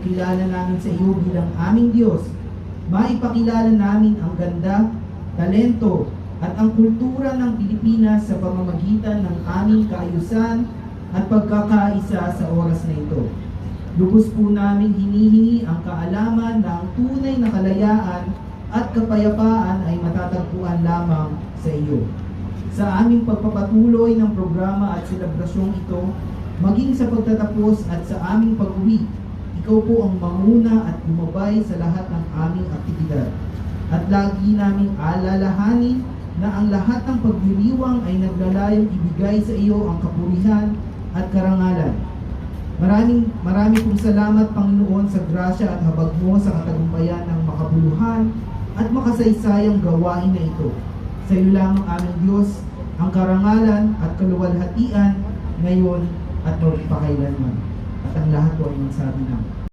pagkilala namin sa iyo bilang aming Diyos. Maipakilala namin ang ganda, talento, at ang kultura ng Pilipinas sa pamamagitan ng aming kaayusan at pagkakaisa sa oras na ito. Lubos po namin hinihingi ang kaalaman na ang tunay na kalayaan at kapayapaan ay matatagpuan lamang sa iyo. Sa aming pagpapatuloy ng programa at selebrasyong ito, maging sa pagtatapos at sa aming pag-uwi, ikaw po ang mamuna at gumabay sa lahat ng aming aktibidad. At lagi naming alalahanin na ang lahat ng pagdiriwang ay naglalayong ibigay sa iyo ang kapurihan at karangalan. Marami pong salamat, Panginoon, sa grasya at habag mo sa katagumpayan ng makabuluhan at makasaysayang gawain na ito. Sa iyo lamang, aming Diyos, ang karangalan at kaluwalhatian ngayon at magpakailanman. At ang lahat po ay magsabi ng